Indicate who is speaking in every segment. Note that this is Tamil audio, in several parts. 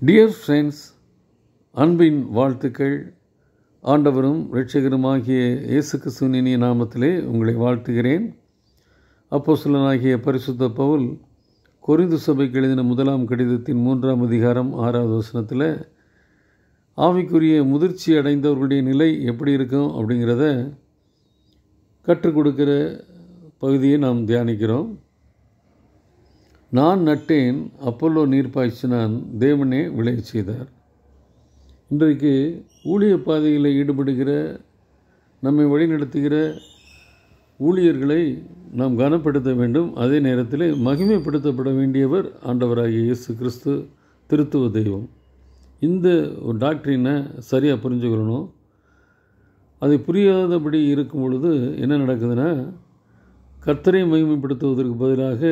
Speaker 1: டியர் ஃப்ரெண்ட்ஸ், அன்பின் வாழ்த்துக்கள். ஆண்டவரும் இரட்சகருமாகிய இயேசு கிறிஸ்துவின் இனிய நாமத்திலே உங்களை வாழ்த்துகிறேன். அப்போஸ்தலனாகிய பரிசுத்த பவுல் கொரிந்து சபைக்கு எழுதின 1 கடிதத்தின் 3 அதிகாரம் 6வது வசனத்தில் ஆவிக்குரிய முதிர்ச்சி அடைந்தவர்களுடைய நிலை எப்படி இருக்கும் அப்படிங்கிறத கற்றுக் கொடுக்கிற பகுதியை நாம் தியானிக்கிறோம். நான் நட்டேன், அப்பல்லோ நீர் பாய்ச்சினான், தேவனே விளையச் செய்தார். இன்றைக்கு ஊழிய பாதையில் ஈடுபடுகிற, நம்மை வழிநடத்துகிற ஊழியர்களை நாம் கனப்படுத்த வேண்டும். அதே நேரத்தில் மகிமைப்படுத்தப்பட வேண்டியவர் ஆண்டவராகிய இயேசு கிறிஸ்து, திருத்துவ தெய்வம். இந்த ஒரு டாக்டரினை சரியாக புரிஞ்சுக்கணும். அதை புரியாதபடி இருக்கும் பொழுது என்ன நடக்குதுன்னா, கர்த்தரை மகிமைப்படுத்துவதற்கு பதிலாக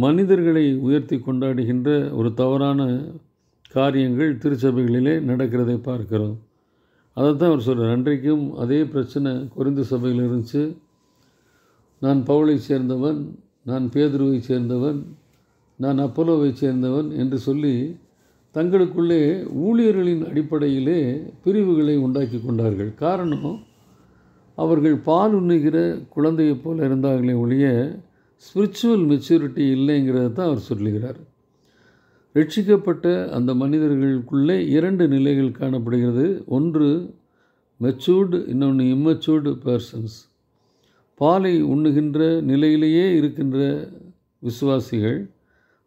Speaker 1: மனிதர்களை உயர்த்தி கொண்டாடுகின்ற ஒரு தவறான காரியங்கள் திருச்சபைகளிலே நடக்கிறதை பார்க்கிறோம். அதை தான் அவர் சொல்கிறார். அன்றைக்கும் அதே பிரச்சனை கொரிந்து சபையில் இருந்துச்சு. நான் பவுலை சேர்ந்தவன், நான் பேதுருவை சேர்ந்தவன், நான் அப்பல்லோவை சேர்ந்தவன் என்று சொல்லி தங்களுக்குள்ளே ஊழியர்களின் அடிப்படையிலே பிரிவுகளை உண்டாக்கி கொண்டார்கள். காரணம், அவர்கள் பால் உண்ணுகிற குழந்தையைப் போல இருந்தார்களே ஒழிய ஸ்பிரிச்சுவல் மெச்சூரிட்டி இல்லைங்கிறத தான் அவர் சொல்லுகிறார். ரட்சிக்கப்பட்ட அந்த மனிதர்களுக்குள்ளே 2 நிலைகள் காணப்படுகிறது. ஒன்று மெச்சூர்டு, இன்னொன்று இம்மெச்சூர்டு பர்சன்ஸ். பாலை உண்ணுகின்ற நிலையிலேயே இருக்கின்ற விசுவாசிகள்,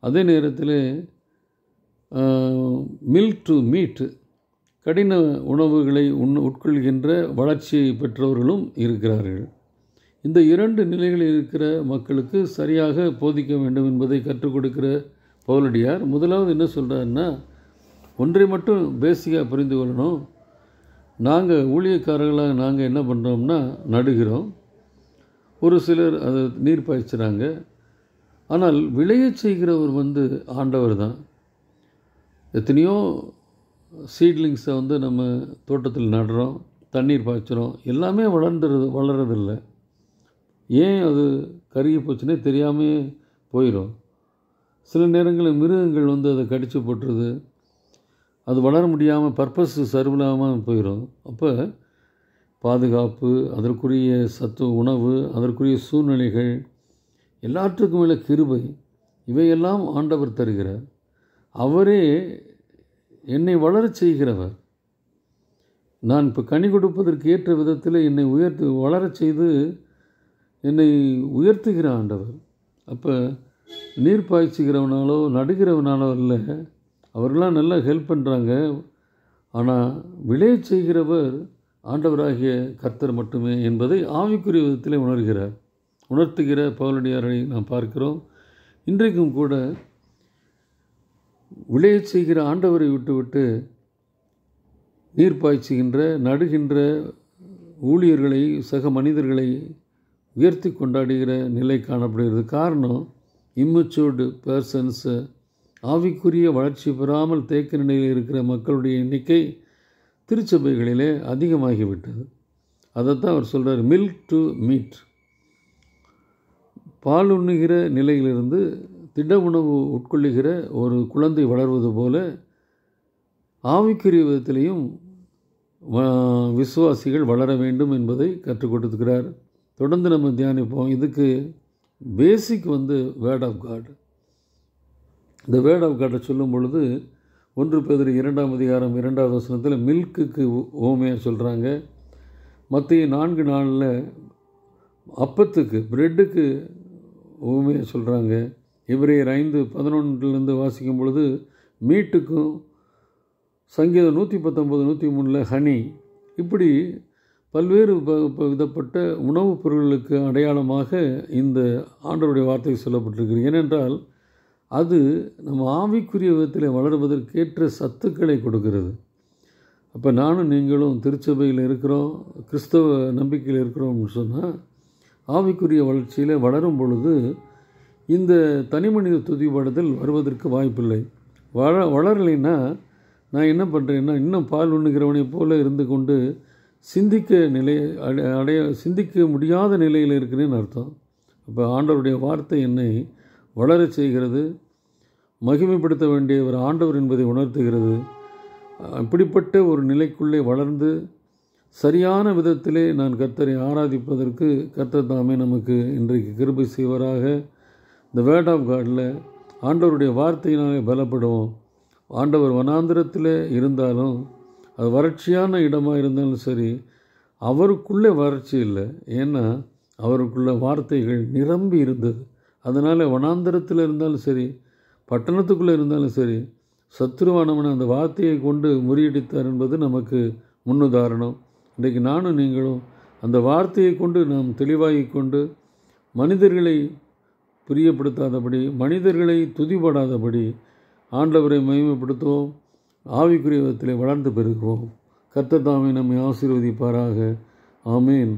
Speaker 1: அதே நேரத்தில் மில்க் டு மீட், கடின உணவுகளை உட்கொள்கின்ற வளர்ச்சியை பெற்றவர்களும் இருக்கிறார்கள். இந்த 2 நிலைகளில் இருக்கிற மக்களுக்கு சரியாக போதிக்க வேண்டும் என்பதை கற்றுக் கொடுக்கிற பவுலடியார் முதலாவது என்ன சொல்கிறாருன்னா, ஒன்றை மட்டும் பேசிக்காக புரிந்து கொள்ளணும். நாங்கள் ஊழியக்காரர்களாக நாங்கள் என்ன பண்ணுறோம்னா நடுகிறோம், ஒரு சிலர் அதை நீர் பாய்ச்சுறாங்க. ஆனால் விளையச் செய்கிறவர் ஆண்டவர் தான். எத்தனையோ சீட்லிங்ஸை நம்ம தோட்டத்தில் நடுறோம், தண்ணீர் பாய்ச்சுறோம், எல்லாமே வளர்றதில்லை. ஏன் அது கருகி போச்சுன்னே தெரியாமே போயிடும். சில நேரங்களில் மிருகங்கள் அதை கடித்து போட்டுருது, அது வளர முடியாமல் பர்பஸ் சர்வ் இல்லாமல் போயிடும். அப்போ பாதுகாப்பு, அதற்குரிய சத்து உணவு, அதற்குரிய சூழ்நிலைகள், எல்லாற்றுக்கும் மேலே கிருபை, இவையெல்லாம் ஆண்டவர் தருகிறார். அவரே என்னை வளரச் செய்கிறவர். நான் இப்போ கனி கொடுப்பதற்கு ஏற்ற விதத்தில் என்னை வளரச் செய்து என்னை உயர்த்துகிற ஆண்டவர். அப்போ நீர் பாய்ச்சுகிறவனாலோ நடுகிறவனாலோ இல்லை, அவர்களாம் நல்லா ஹெல்ப் பண்ணுறாங்க. ஆனால் விளையச் செய்கிறவர் ஆண்டவராகிய கர்த்தர் மட்டுமே என்பதை ஆவிக்குரிய விதத்தில் உணர்த்துகிற பவுலடியாரை நாம் பார்க்கிறோம். இன்றைக்கும் கூட விளையச் செய்கிற ஆண்டவரை விட்டுவிட்டு நீர் பாய்ச்சுகின்ற, நடுகின்ற ஊழியர்களை, சக மனிதர்களை உயர்த்தி கொண்டாடுகிற நிலை காணப்படுகிறது. காரணம், இம்மெச்சூர்டு பர்சன்ஸ், ஆவிக்குரிய வளர்ச்சி பெறாமல் தேக்க நிலையில் இருக்கிற மக்களுடைய எண்ணிக்கை திருச்சபைகளிலே அதிகமாகிவிட்டது. அதைத்தான் அவர் சொல்கிறார், மில்க் டு மீட். பால் உண்ணுகிற நிலையிலிருந்து திட உணவு உட்கொள்ளுகிற ஒரு குழந்தை வளர்வது போல ஆவிக்குரிய விதத்திலையும் விசுவாசிகள் வளர வேண்டும் என்பதை கற்றுக் கொடுத்துக்கிறார். தொடர்ந்து நம்ம தியானிப்போம். இதுக்கு பேசிக் வேர்ட் ஆஃப் காட். இந்த வேர்ட் ஆஃப் காட்டை சொல்லும் பொழுது 1 பேதுரு 2 அதிகாரம் 2வது வசனத்தில் மில்க்குக்கு ஓமையாக சொல்கிறாங்க. மத்திய 4:4 அப்பத்துக்கு, பிரெட்டுக்கு ஓமையாக சொல்கிறாங்க. எபிரேயர் 5:11 வாசிக்கும் பொழுது மீட்டுக்கும், சங்கீதம் 119:103 ஹனி, இப்படி பல்வேறு விதப்பட்ட உணவுப் பொருட்களுக்கு அடையாளமாக இந்த ஆண்டவருடைய வார்த்தை சொல்லப்பட்டிருக்கு. ஏனென்றால் அது நம்ம ஆவிக்குரிய விதத்தில் வளருவதற்கேற்ற சத்துக்களை கொடுக்கிறது. அப்போ நானும் நீங்களும் திருச்சபையில் இருக்கிறோம், கிறிஸ்தவ நம்பிக்கையில் இருக்கிறோம்னு சொன்னால் ஆவிக்குரிய வளர்ச்சியில் வளரும் பொழுது இந்த தனிமனித துதிபாடுதல் வருவதற்கு வாய்ப்பில்லை. வளரலைன்னா நான் என்ன பண்ணுறேன்னா, இன்னும் பால் உண்ணுகிறவனை போல இருந்து கொண்டு சிந்திக்க முடியாத நிலையில் இருக்கிறேன்னு அர்த்தம். அப்போ ஆண்டவருடைய வார்த்தை என்னை வளரச் செய்கிறது. மகிமைப்படுத்த வேண்டியவர் ஆண்டவர் என்பதை உணர்த்துகிறது. இப்படிப்பட்ட ஒரு நிலைக்குள்ளே வளர்ந்து சரியான விதத்திலே நான் கர்த்தரை ஆராதிப்பதற்கு கர்த்தர் தாமே நமக்கு இன்றைக்கு கிருபை செய்வராக. இந்த வேர்ட் ஆஃப் காடில் ஆண்டவருடைய வார்த்தையினாலே பலப்படுவோம். ஆண்டவர் வனாந்திரத்தில் இருந்தாலும் அது வறட்சியான இடமாக இருந்தாலும் சரி, அவருக்குள்ளே வறட்சி இல்லை. ஏன்னா அவருக்குள்ள வார்த்தைகள் நிரம்பி இருந்தது. அதனால் வனாந்திரத்தில் இருந்தாலும் சரி, பட்டணத்துக்குள்ளே இருந்தாலும் சரி, சத்துருவானவன் அந்த வார்த்தையை கொண்டு முறியடித்தார் என்பது நமக்கு முன்னுதாரணம். இன்றைக்கு நானும் நீங்களும் அந்த வார்த்தையை கொண்டு நாம் தெளிவாகி கொண்டு மனிதர்களை பிரியப்படுத்தாதபடி, மனிதர்களை துதிபடாதபடி ஆண்டவரை மகிமைப்படுத்துவோம். ஆவிக்குரிய விதத்திலே வளர்ந்து பெறுகிறோம். கர்த்தர் தாமே நம்மை ஆசீர்வதிப்பாராக. ஆமேன்.